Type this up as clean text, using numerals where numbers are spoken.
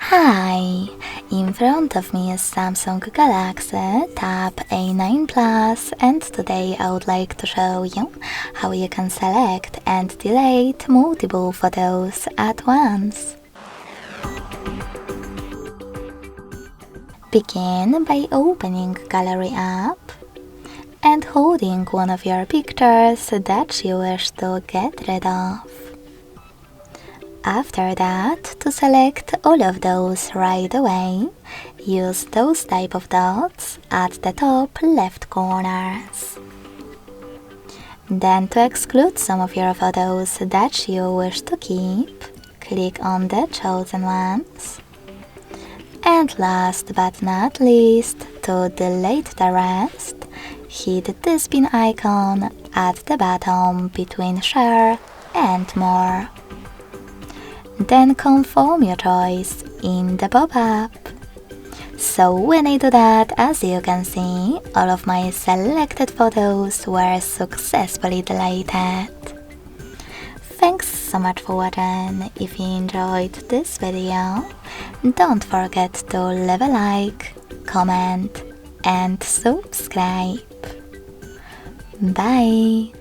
Hi! In front of me is Samsung Galaxy Tab A9 Plus, and today I would like to show you how you can select and delete multiple photos at once. Begin by opening Gallery app and holding one of your pictures that you wish to get rid of. After that, to select all of those right away, use those type of dots at the top left corners. Then to exclude some of your photos that you wish to keep, click on the chosen ones. And last but not least, to delete the rest, hit this pin icon at the bottom between Share and More. Then confirm your choice in the pop-up. So when I do that, as you can see, all of my selected photos were successfully deleted. Thanks so much for watching. If you enjoyed this video, don't forget to leave a like, comment and subscribe. Bye!